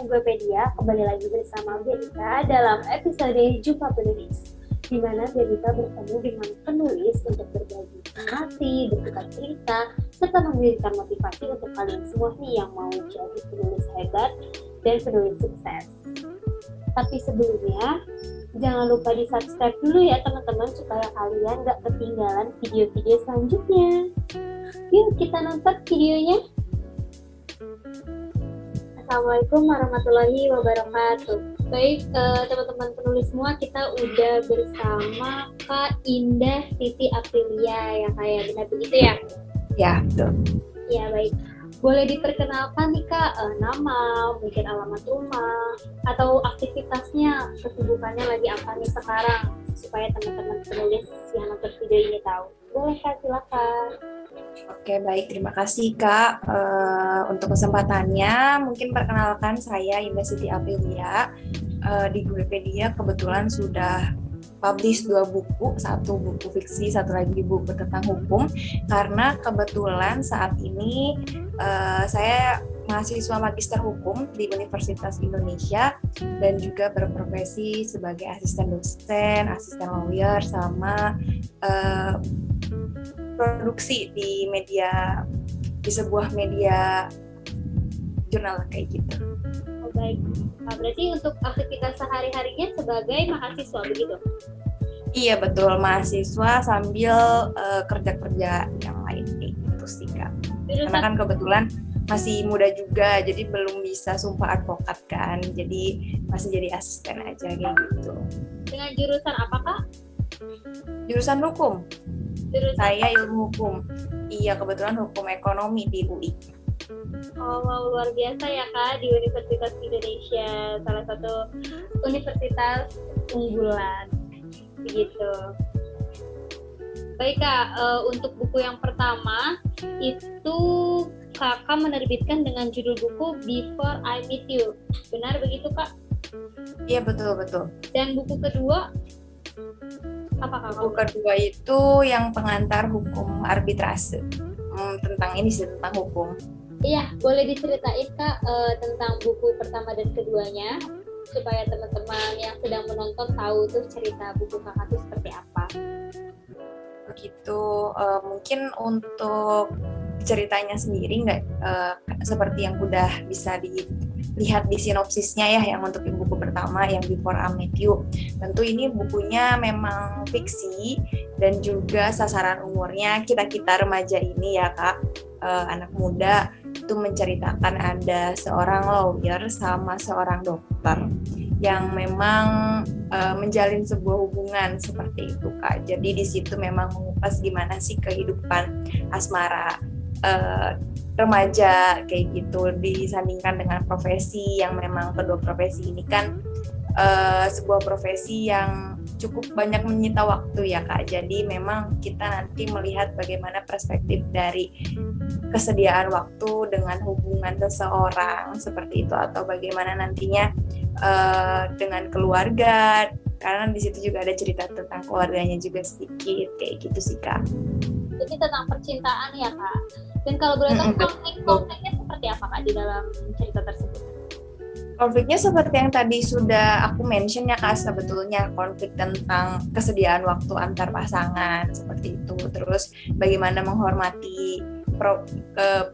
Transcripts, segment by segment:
Gopedia, kembali lagi bersama Belita dalam episode Jumpa Penulis, di mana Belita bertemu dengan penulis untuk berbagi informasi, bertukar cerita, serta memberikan motivasi untuk kalian semua nih yang mau jadi penulis hebat dan penulis sukses. Tapi sebelumnya, jangan lupa di subscribe dulu ya teman-teman supaya kalian gak ketinggalan video-video selanjutnya. Yuk kita nonton videonya. Assalamualaikum warahmatullahi wabarakatuh. Baik teman-teman penulis semua, kita udah bersama Kak Indah Siti Aprilia ya kayak benar begitu ya? Ya, betul. Ya baik. Boleh diperkenalkan nih Kak, nama, mungkin alamat rumah, atau aktivitasnya, kesibukannya lagi apa nih sekarang, supaya teman-teman penulis yang nonton video ini tahu. Boleh Kak, silakan. Oke, baik. Terima kasih, Kak, untuk kesempatannya. Mungkin perkenalkan saya Indah Siti Aprilia. Di Gopedia kebetulan sudah publish 2 buku, 1 buku fiksi, 1 lagi buku tentang hukum. Karena kebetulan saat ini saya mahasiswa magister hukum di Universitas Indonesia dan juga berprofesi sebagai asisten dosen, asisten lawyer, sama produksi di sebuah media jurnal kayak gitu. Oh, baik. Nah, berarti untuk aktivitas sehari-harinya sebagai mahasiswa begitu? Iya betul, mahasiswa sambil kerja-kerja yang lain kayak gitu sih Kak. Karena kan kebetulan masih muda juga, jadi belum bisa sumpah advokat kan, jadi masih jadi asisten aja kayak gitu. Dengan jurusan apa Kak? Jurusan hukum. Saya ilmu hukum. Iya, kebetulan hukum ekonomi di UI. Oh, wow, luar biasa ya Kak, di Universitas Indonesia, salah satu universitas unggulan. Begitu. Baik Kak, untuk buku yang pertama itu Kakak menerbitkan dengan judul buku Before I Meet You. Benar begitu Kak? Iya, betul. Dan buku kedua apa Kak? Buku kedua itu yang pengantar hukum arbitrase. Tentang ini sih, tentang hukum. Iya, boleh diceritain Kak tentang buku pertama dan keduanya supaya teman-teman yang sedang menonton tahu tuh cerita buku Kakak itu seperti apa. Begitu, mungkin untuk ceritanya sendiri nggak seperti yang udah bisa dilihat di sinopsisnya ya, yang untuk buku pertama yang Before I Met You. Tentu ini bukunya memang fiksi dan juga sasaran umurnya kita remaja ini ya Kak, anak muda. Itu menceritakan ada seorang lawyer sama seorang dokter yang memang menjalin sebuah hubungan seperti itu Kak. Jadi di situ memang mengupas gimana sih kehidupan asmara remaja kayak gitu, disandingkan dengan profesi yang memang kedua profesi ini kan sebuah profesi yang cukup banyak menyita waktu ya Kak. Jadi memang kita nanti melihat bagaimana perspektif dari kesediaan waktu dengan hubungan seseorang seperti itu, atau bagaimana nantinya dengan keluarga, karena di situ juga ada cerita tentang keluarganya juga sedikit kayak gitu sih Kak. Jadi tentang percintaan ya Kak. Dan kalau boleh tahu konfliknya seperti apa Kak di dalam cerita tersebut? Konfliknya seperti yang tadi sudah aku mention ya Kak, sebetulnya konflik tentang kesediaan waktu antar pasangan seperti itu. Terus bagaimana menghormati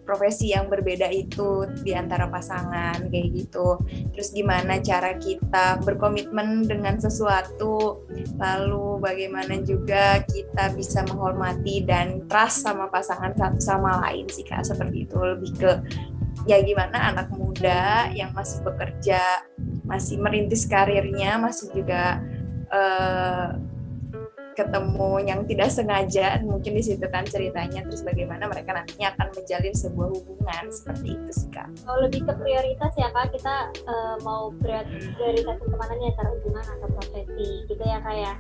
profesi yang berbeda itu di antara pasangan kayak gitu. Terus gimana cara kita berkomitmen dengan sesuatu, lalu bagaimana juga kita bisa menghormati dan trust sama pasangan satu sama lain sih Kak, seperti itu. Lebih ke ya gimana anak muda yang masih bekerja, masih merintis karirnya, masih juga ketemu yang tidak sengaja, mungkin di situ kan ceritanya. Terus bagaimana mereka nantinya akan menjalin sebuah hubungan seperti itu sih Kak. Oh, lebih ke prioritas ya Kak, kita mau prioritas kemana nih antara hubungan atau profesi gitu ya Kak ya.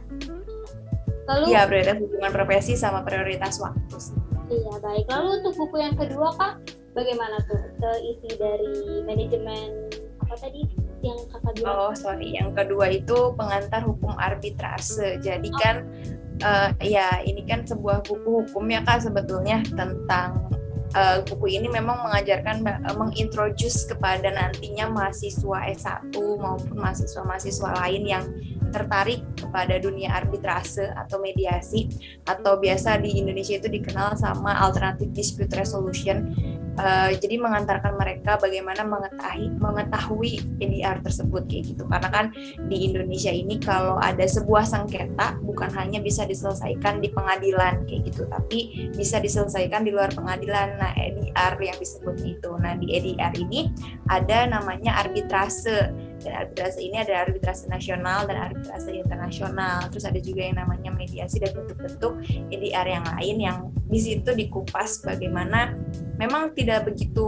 Lalu iya, prioritas hubungan profesi sama prioritas waktu sih. Iya baik. Lalu untuk buku yang kedua Kak, bagaimana tuh isi dari manajemen apa tadi yang Kakak bilang? Yang kedua itu pengantar hukum arbitrase. Jadi kan ya ini kan sebuah buku hukum ya Kak, sebetulnya tentang buku ini memang mengajarkan mengintroduce kepada nantinya mahasiswa S1 maupun mahasiswa-mahasiswa lain yang tertarik kepada dunia arbitrase atau mediasi, atau biasa di Indonesia itu dikenal sama alternative dispute resolution. Jadi mengantarkan mereka bagaimana mengetahui EDR tersebut kayak gitu, karena kan di Indonesia ini kalau ada sebuah sengketa bukan hanya bisa diselesaikan di pengadilan kayak gitu, tapi bisa diselesaikan di luar pengadilan. Nah, EDR yang disebutnya itu. Nah, di EDR ini ada namanya arbitrase, dan arbitrase ini ada arbitrase nasional dan arbitrase internasional. Terus ada juga yang namanya mediasi dan bentuk-bentuk EDR yang lain, yang di situ dikupas bagaimana, memang tidak begitu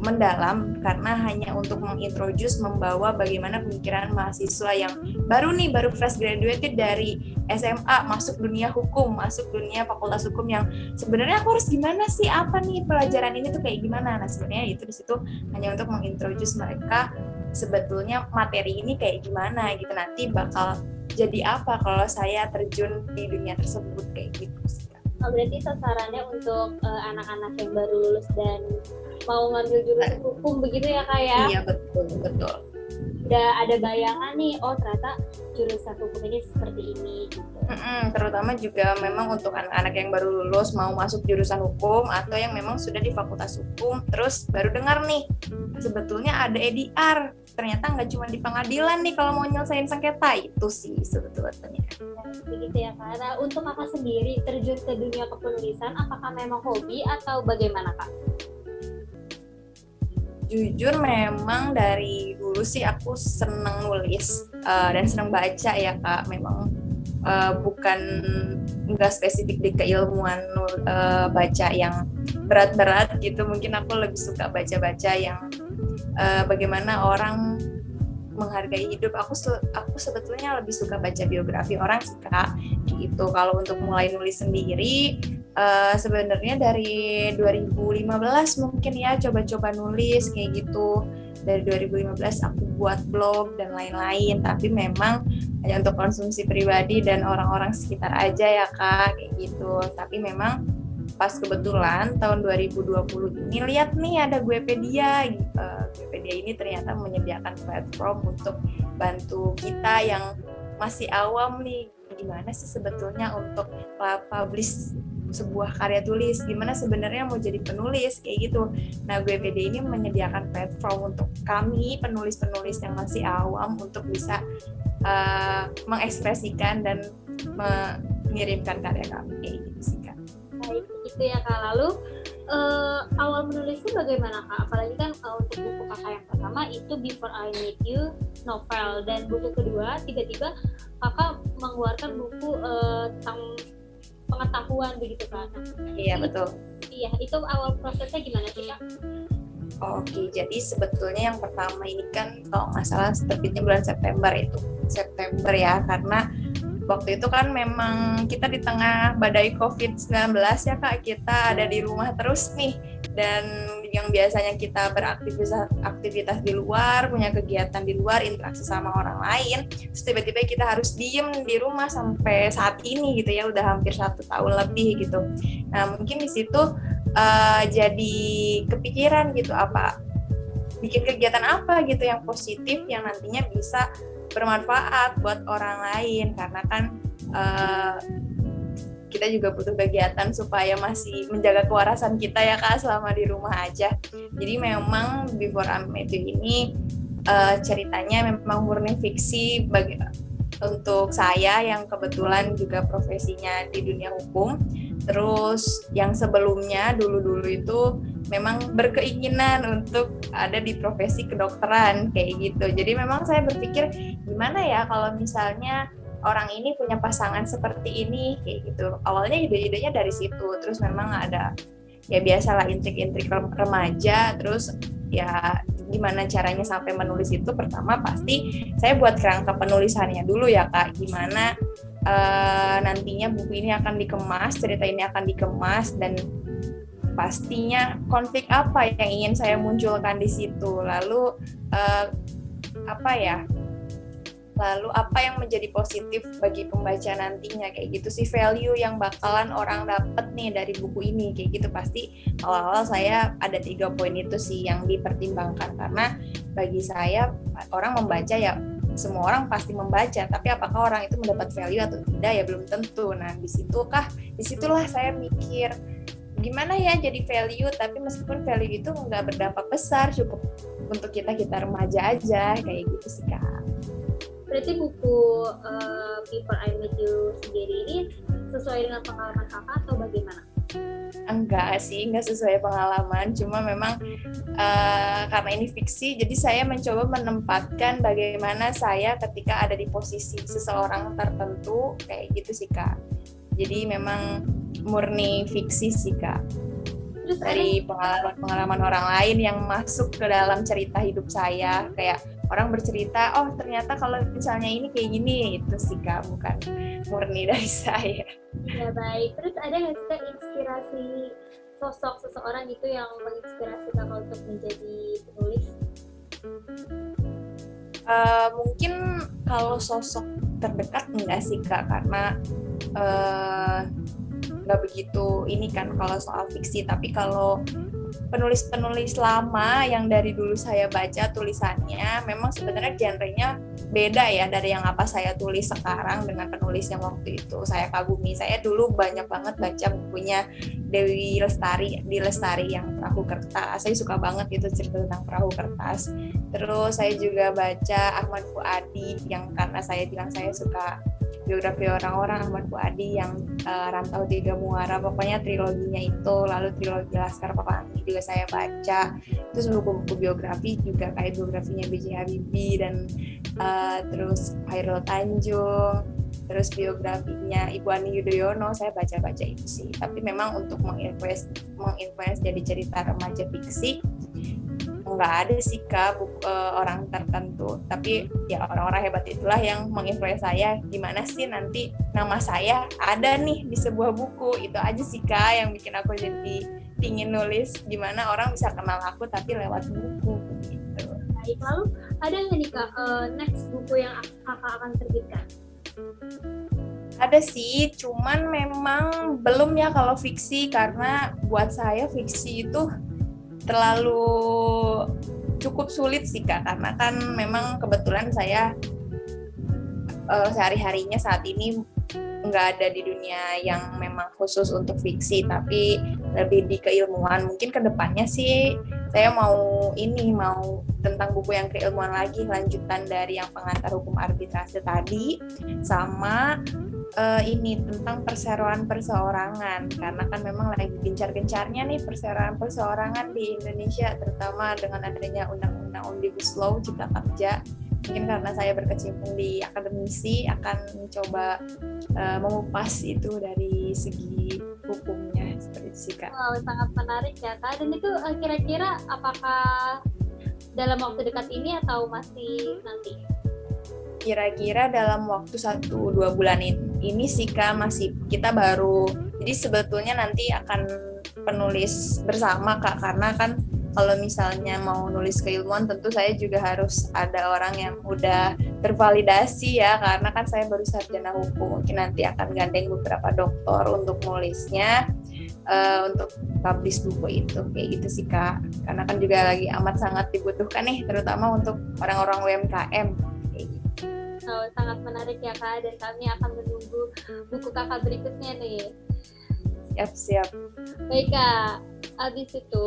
mendalam karena hanya untuk mengintroduce, membawa bagaimana pemikiran mahasiswa yang baru fresh graduated dari SMA masuk dunia hukum, masuk dunia fakultas hukum, yang sebenarnya aku harus gimana sih, apa nih pelajaran ini tuh kayak gimana. Nah, sebenarnya itu di situ hanya untuk mengintroduce mereka sebetulnya materi ini kayak gimana gitu, nanti bakal jadi apa kalau saya terjun di dunia tersebut kayak gitu sih. Berarti sasarannya untuk anak-anak yang baru lulus dan mau ngambil jurusan hukum begitu ya Kak ya? Iya, betul. Udah ada bayangan nih, oh ternyata jurusan hukum ini seperti ini gitu. Terutama juga memang untuk anak-anak yang baru lulus mau masuk jurusan hukum, atau yang memang sudah di fakultas hukum terus baru dengar nih sebetulnya ada EDR, ternyata nggak cuma di pengadilan nih kalau mau nyelesain sengketa. Itu sih sebetulnya. Begitu ya Kak. Nah, untuk Kakak sendiri terjun ke dunia kepenulisan, apakah memang hobi atau bagaimana Kak? Jujur memang dari dulu sih aku seneng nulis dan seneng baca ya Kak. Memang bukan nggak spesifik di keilmuan baca yang berat-berat gitu. Mungkin aku lebih suka baca-baca yang bagaimana orang menghargai hidup. Aku sebetulnya lebih suka baca biografi orang sih Kak gitu. Kalau untuk mulai nulis sendiri sebenarnya dari 2015 mungkin ya, coba-coba nulis kayak gitu. Dari 2015 aku buat blog dan lain-lain, tapi memang hanya untuk konsumsi pribadi dan orang-orang sekitar aja ya Kak kayak gitu. Tapi memang pas kebetulan tahun 2020 ini lihat nih ada Guepedia gitu. Guepedia ini ternyata menyediakan platform untuk bantu kita yang masih awam nih, gimana sih sebetulnya untuk publish sebuah karya tulis, gimana sebenarnya mau jadi penulis kayak gitu. Nah, Guepedia ini menyediakan platform untuk kami penulis-penulis yang masih awam untuk bisa mengekspresikan dan mengirimkan karya kami kayak gitu sih Kak. Baik, itu ya Kak. Lalu awal menulisnya bagaimana Kak? Apalagi kan untuk buku Kakak yang pertama itu Before I Meet You novel, dan buku kedua tiba-tiba Kakak mengeluarkan buku tentang pengetahuan begitu Kak. Nah, iya betul. Iya, itu awal prosesnya gimana sih Kak? Oke, jadi sebetulnya yang pertama ini kan kalau nggak salah terbitnya bulan September ya, karena waktu itu kan memang kita di tengah badai COVID-19 ya Kak, kita ada di rumah terus nih, dan yang biasanya kita beraktivitas di luar, punya kegiatan di luar, interaksi sama orang lain, terus tiba-tiba kita harus diem di rumah sampai saat ini gitu ya, udah hampir 1 tahun lebih gitu. Nah, mungkin di situ jadi kepikiran gitu, bikin kegiatan apa gitu yang positif, yang nantinya bisa bermanfaat buat orang lain, karena kan kita juga butuh kegiatan supaya masih menjaga kewarasan kita ya Kak selama di rumah aja. Jadi memang Before I Met You ini ceritanya memang murni fiksi untuk saya yang kebetulan juga profesinya di dunia hukum. Terus yang sebelumnya dulu itu memang berkeinginan untuk ada di profesi kedokteran kayak gitu. Jadi memang saya berpikir gimana ya kalau misalnya orang ini punya pasangan seperti ini kayak gitu. Awalnya ide-idenya dari situ. Terus memang ada ya biasalah intrik-intrik remaja. Terus ya gimana caranya sampai menulis itu, pertama pasti saya buat kerangka penulisannya dulu ya Kak. Gimana nantinya buku ini akan dikemas, cerita ini akan dikemas, dan pastinya konflik apa yang ingin saya munculkan di situ. Lalu lalu apa yang menjadi positif bagi pembaca nantinya, kayak gitu sih, value yang bakalan orang dapet nih dari buku ini, kayak gitu. Pasti awal-awal saya ada 3 poin itu sih yang dipertimbangkan, karena bagi saya orang membaca ya semua orang pasti membaca, tapi apakah orang itu mendapat value atau tidak ya belum tentu. Nah disitulah saya mikir gimana ya jadi value, tapi meskipun value itu nggak berdampak besar, cukup untuk kita remaja aja, kayak gitu sih Kak. Berarti buku Before I Met You sendiri ini sesuai dengan pengalaman kakak atau bagaimana? Enggak sih, enggak sesuai pengalaman, cuma memang karena ini fiksi, jadi saya mencoba menempatkan bagaimana saya ketika ada di posisi seseorang tertentu, kayak gitu sih Kak. Jadi memang murni fiksi sih Kak. Terus dari pengalaman orang lain yang masuk ke dalam cerita hidup saya, kayak orang bercerita, oh ternyata kalau misalnya ini kayak gini, itu sih Kak, bukan murni dari saya. Ya baik, terus ada nggak sih Kak inspirasi sosok seseorang itu yang menginspirasi kakak untuk menjadi penulis? Mungkin kalau sosok terdekat enggak sih Kak, karena nggak begitu ini kan kalau soal fiksi, tapi kalau penulis-penulis lama yang dari dulu saya baca tulisannya, memang sebenarnya genrenya beda ya dari yang apa saya tulis sekarang dengan penulis yang waktu itu saya kagumi. Saya dulu banyak banget baca bukunya Dewi Lestari, di Lestari yang Perahu Kertas. Saya suka banget itu cerita tentang perahu kertas. Terus saya juga baca Ahmad Fuadi, yang karena saya bilang saya suka biografi orang-orang, Ahmad Fuadi yang Rantau Tiga Muara, pokoknya triloginya itu, lalu trilogi Laskar Pelangi juga saya baca. Terus buku-buku biografi juga kayak biografinya B.J. Habibie dan terus Hairul Tanjung, terus biografinya Ibu Ani Yudhoyono, saya baca-baca itu sih. Tapi memang untuk menginfluence jadi cerita remaja fiksi nggak ada sih Kak orang tertentu, tapi ya orang-orang hebat itulah yang menginfluence saya, gimana sih nanti nama saya ada nih di sebuah buku. Itu aja sih Kak yang bikin aku jadi pingin nulis, gimana orang bisa kenal aku tapi lewat buku gitu. Baik, lalu ada nggak nih Kak next buku yang kakak akan terbitkan? Ada sih, cuman memang belum ya kalau fiksi, karena buat saya fiksi itu terlalu cukup sulit sih Kak, karena kan memang kebetulan saya sehari-harinya saat ini nggak ada di dunia yang memang khusus untuk fiksi, tapi lebih di keilmuan. Mungkin kedepannya sih saya mau tentang buku yang keilmuan lagi, lanjutan dari yang Pengantar Hukum Arbitrase tadi, sama ini tentang perseroan perseorangan, karena kan memang lagi gencar-gencarnya nih perseroan perseorangan di Indonesia, terutama dengan adanya undang-undang Omnibus Law Cipta Kerja. Mungkin karena saya berkecimpung di akademisi, akan mencoba mengupas itu dari segi hukumnya, seperti itu sih Kak. Wow, sangat menarik ya Kak. Dan itu kira-kira apakah dalam waktu dekat ini atau masih nanti? Kira-kira dalam waktu 1-2 bulan ini sih Kak, masih kita baru, jadi sebetulnya nanti akan penulis bersama Kak, karena kan kalau misalnya mau nulis keilmuan tentu saya juga harus ada orang yang udah tervalidasi ya, karena kan saya baru sarjana hukum, mungkin nanti akan gandeng beberapa doktor untuk nulisnya, untuk publish buku itu, kayak gitu sih Kak, karena kan juga lagi amat sangat dibutuhkan nih, terutama untuk orang-orang UMKM. Oh, sangat menarik ya Kak, dan kami akan menunggu buku kakak berikutnya nih. Siap. Baik Kak, abis itu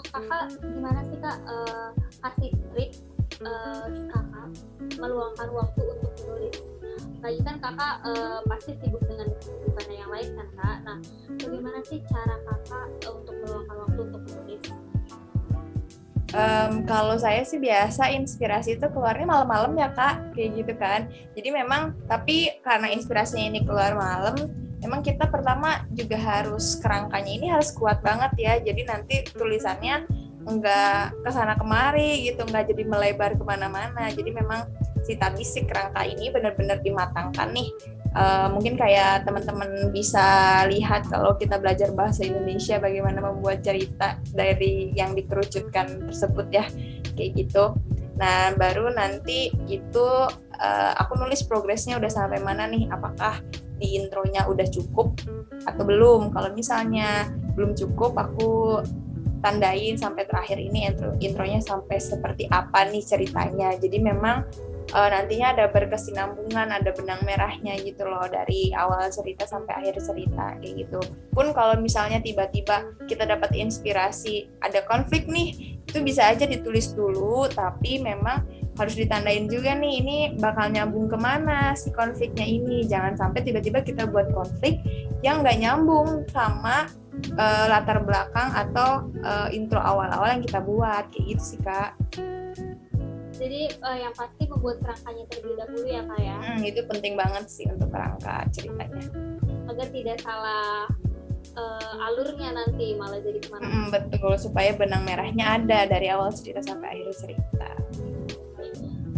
kakak gimana sih Kak kasih trik kakak meluangkan waktu untuk menulis? Lagi kan kakak pasti sibuk dengan kesibukannya yang lain kan Kak. Nah, bagaimana sih cara kakak untuk meluangkan waktu untuk menulis? Kalau saya sih biasa inspirasi itu keluarnya malam-malam ya Kak, kayak gitu kan. Jadi memang, tapi karena inspirasinya ini keluar malam, memang kita pertama juga harus kerangkanya ini harus kuat banget ya. Jadi nanti tulisannya nggak kesana kemari gitu, nggak jadi melebar kemana-mana. Jadi memang si kerangka ini benar-benar dimatangkan nih. Mungkin kayak teman-teman bisa lihat kalau kita belajar bahasa Indonesia bagaimana membuat cerita dari yang dikerucutkan tersebut ya, kayak gitu. Nah baru nanti itu aku nulis progresnya udah sampai mana nih, apakah di intronya udah cukup atau belum. Kalau misalnya belum cukup, aku tandain sampai terakhir ini intronya sampai seperti apa nih ceritanya. Jadi memang nantinya ada berkesinambungan, ada benang merahnya gitu loh, dari awal cerita sampai akhir cerita kayak gitu. Pun kalau misalnya tiba-tiba kita dapat inspirasi, ada konflik nih, itu bisa aja ditulis dulu, tapi memang harus ditandain juga nih, ini bakal nyambung kemana si konfliknya ini. Jangan sampai tiba-tiba kita buat konflik yang nggak nyambung sama latar belakang atau intro awal-awal yang kita buat, kayak gitu sih Kak. Jadi yang pasti membuat kerangkanya terlebih dahulu ya Kak ya. Itu penting banget sih untuk kerangka ceritanya. Agar tidak salah alurnya nanti, malah jadi kemana-mana. Betul, supaya benang merahnya ada dari awal cerita sampai akhir cerita.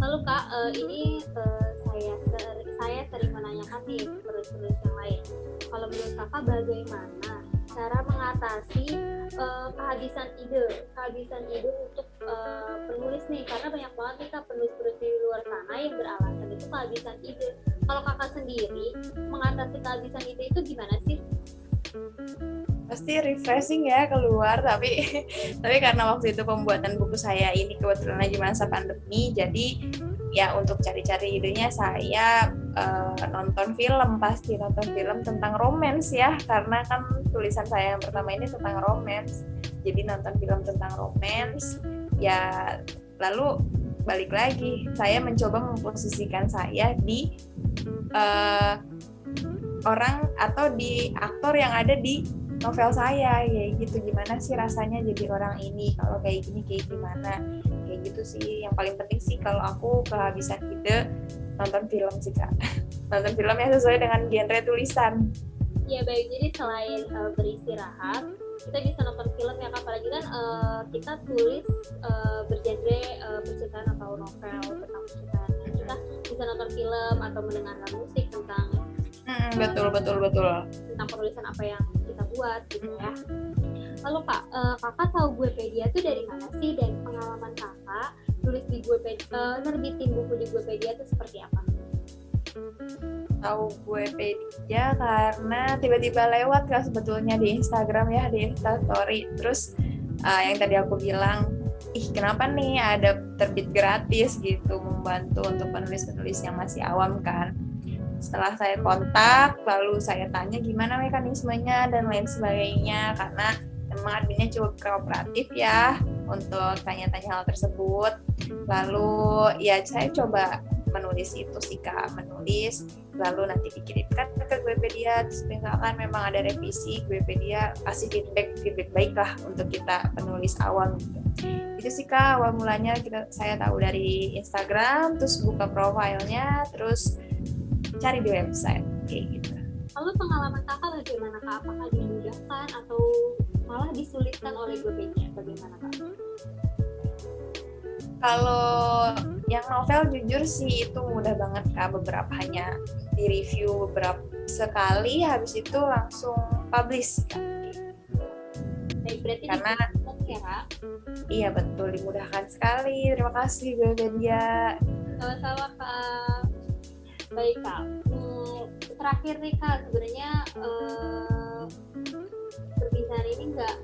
Lalu Kak, ini saya sering menanyakan nih penulis yang lain. Kalau menurut Kakak bagaimana cara mengatasi kehabisan ide untuk penulis nih? Karena banyak banget nih Kak penulis-penulis di luar sana yang beralasan itu kehabisan ide. Kalau Kakak sendiri mengatasi kehabisan ide itu gimana sih? Pasti refreshing ya keluar, tapi karena waktu itu pembuatan buku saya ini kebetulan lagi masa pandemi, jadi ya untuk cari-cari idenya saya nonton film tentang romance ya, karena kan tulisan saya yang pertama ini tentang romance, jadi nonton film tentang romance ya. Lalu balik lagi, saya mencoba memposisikan saya di orang atau di aktor yang ada di novel saya, kayak gitu. Gimana sih rasanya jadi orang ini, kalau kayak gini kayak gimana, kayak gitu sih. Yang paling penting sih kalau aku kehabisan ide, nonton film sih Kak. Nonton film yang sesuai dengan genre tulisan. Ya baik, jadi selain beristirahat, kita bisa nonton film ya Kak. Apalagi kan kita tulis bergenre percintaan atau novel tentang percintaan. Kita bisa nonton film atau mendengarkan musik tentang betul. tentang penulisan apa yang kita buat gitu ya. Lalu Kak, Kakak tahu Guepedia itu dari mana sih, dan pengalaman Kakak tulis di nerbitin buku di Guepedia itu seperti apa? Tahu Guepedia karena tiba-tiba lewat Kak sebetulnya di Instagram ya, di Instastory. Terus yang tadi aku bilang, kenapa nih ada terbit gratis gitu, membantu untuk penulis-penulis yang masih awam kan. Setelah saya kontak, lalu saya tanya gimana mekanismenya dan lain sebagainya, karena memang adminnya cukup kooperatif ya untuk tanya-tanya hal tersebut. Lalu ya saya coba menulis itu sih Kak, lalu nanti dikirimkan ke Guepedia. Terus misalkan memang ada revisi, Guepedia kasih feedback baik lah untuk kita penulis awam gitu. Itu sih Kak awal mulanya saya tahu dari Instagram, terus buka profilnya, terus cari di website kayak gitu. Lalu pengalaman Kakak bagaimana Kak? Apakah dimudahkan atau malah disulitkan oleh Guepedia? Bagaimana Kak? Kalau yang novel jujur sih itu mudah banget Kak, beberapa hanya di review beberapa sekali, habis itu langsung publish Kak. Berarti karena ya Kak? Iya betul, dimudahkan sekali. Terima kasih Guepedia. Sama-sama Kak. Baik Kak, terakhir nih Kak, sebenarnya perpisahan ini nggak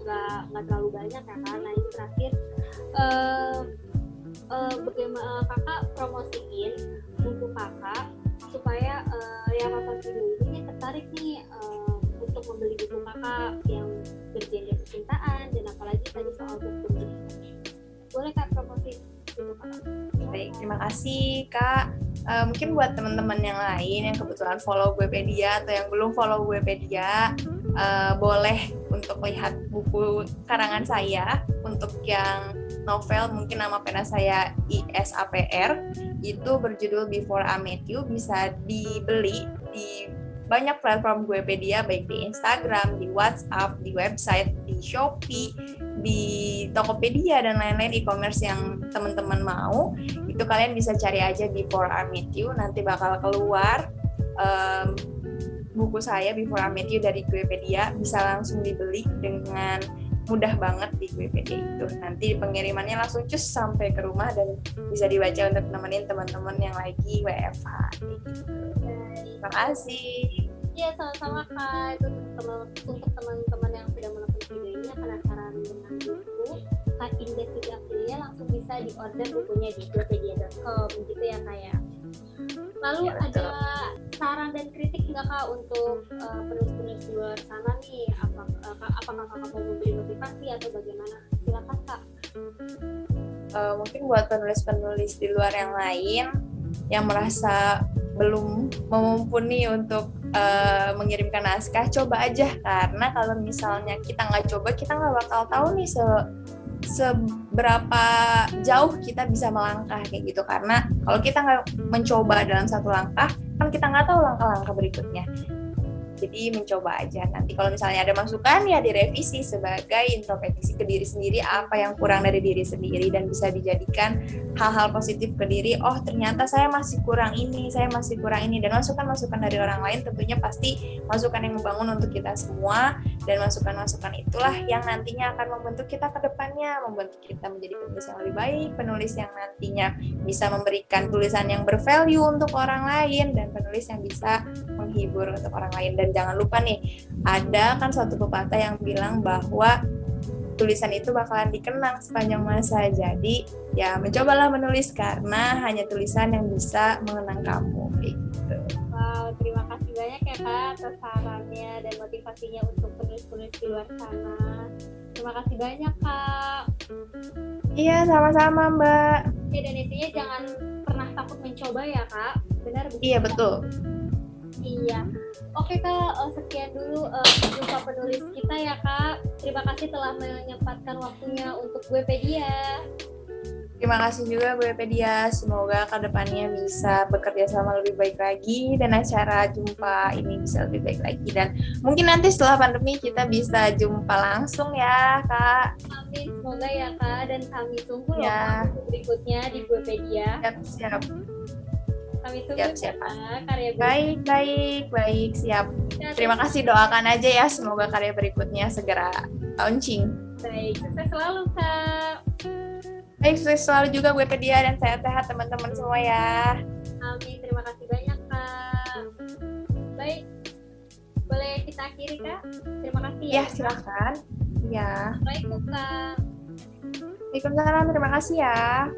terlalu banyak ya Kak. Nah ini terakhir, bagaimana Kakak promosiin buku Kakak supaya yang nonton video ini tertarik nih untuk membeli buku Kakak yang bergenre percintaan dan apalagi tadi soal buku. Boleh Kak promosi buku Kakak? Baik, terima kasih Kak. Mungkin buat teman-teman yang lain yang kebetulan follow Guepedia atau yang belum follow Guepedia, boleh untuk lihat buku karangan saya. Untuk yang novel, mungkin nama pena saya ISAPR, itu berjudul Before I Met You, bisa dibeli di banyak platform Guepedia, baik di Instagram, di WhatsApp, di website, di Shopee, di Tokopedia, dan lain-lain e-commerce yang teman-teman mau. Itu kalian bisa cari aja Before I Met You, nanti bakal keluar buku saya Before I Met You dari Guepedia, bisa langsung dibeli dengan mudah banget di Guepedia itu. Nanti pengirimannya langsung cus sampai ke rumah dan bisa dibaca untuk nemenin teman-teman yang lagi WFH gitu. Terima kasih. Iya, sama-sama Kak. Itu untuk teman-teman yang sudah menonton video ini yang penasaran dengan buku Kak Indah Siti Aprilia, langsung bisa di order bukunya di guepedia.com gitu ya Kak ya. Lalu Ya, ada saran dan kritik nggak Kak untuk penulis-penulis di luar sana nih? Apakah Kakak mau memberi motivasi atau bagaimana? Silakan Kak. Mungkin buat penulis-penulis di luar yang lain yang merasa belum mumpuni untuk mengirimkan naskah, coba aja, karena kalau misalnya kita nggak coba, kita nggak bakal tahu nih seberapa jauh kita bisa melangkah kayak gitu. Karena kalau kita nggak mencoba dalam satu langkah, kan kita nggak tahu langkah-langkah berikutnya. Jadi mencoba aja. Nanti kalau misalnya ada masukan ya direvisi sebagai introspeksi ke diri sendiri, apa yang kurang dari diri sendiri, dan bisa dijadikan hal-hal positif ke diri. Oh ternyata saya masih kurang ini, dan masukan-masukan dari orang lain tentunya pasti masukan yang membangun untuk kita semua, dan masukan-masukan itulah yang nantinya akan membentuk kita ke depannya, membentuk kita menjadi penulis yang lebih baik, penulis yang nantinya bisa memberikan tulisan yang bervalue untuk orang lain, dan penulis yang bisa menghibur untuk orang lain. Dan jangan lupa nih, ada kan suatu pepatah yang bilang bahwa tulisan itu bakalan dikenang sepanjang masa. Jadi ya mencobalah menulis, karena hanya tulisan yang bisa mengenang kamu gitu. Wow, terima kasih banyak ya Kak atas sarannya dan motivasinya untuk penulis-penulis di luar sana. Terima kasih banyak Kak. Iya, sama-sama Mbak. Ya, dan intinya jangan pernah takut mencoba ya Kak. Benar begitu? Iya, betul. Iya. Oke Kak, sekian dulu jumpa penulis kita ya Kak. Terima kasih telah menyempatkan waktunya untuk Guepedia. Terima kasih juga Guepedia. Semoga kedepannya bisa bekerja sama lebih baik lagi, dan acara jumpa ini bisa lebih baik lagi. Dan mungkin nanti setelah pandemi kita bisa jumpa langsung ya Kak. Amin, semoga ya Kak. Dan kami tunggu Ya. loh Kak berikutnya di Guepedia. Siap. Kami tunggu Siap. ya, karya Baik, siap. Terima kasih, doakan aja ya, semoga karya berikutnya segera launching. Baik, sukses selalu Kak. Baik, sukses selalu juga Guepedia, dan sehat-sehat teman-teman semua ya. Amin, terima kasih banyak Kak. Baik, boleh kita akhiri Kak? Terima kasih ya. Ya, silakan. Ya. Assalamualaikum Kak. Waalaikumsalam, terima kasih ya.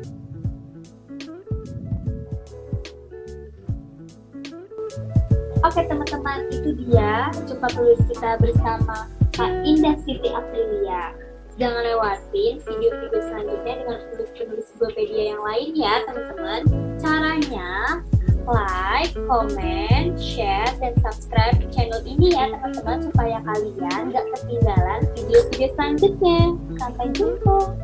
Oke teman-teman, itu dia jumpa tulis kita bersama Kak Indah Siti Aprilia. Jangan lewatin video-video selanjutnya dengan penulis-penulis Guepedia yang lain ya teman-teman. Caranya like, comment, share, dan subscribe channel ini ya teman-teman, supaya kalian gak ketinggalan video-video selanjutnya. Sampai jumpa.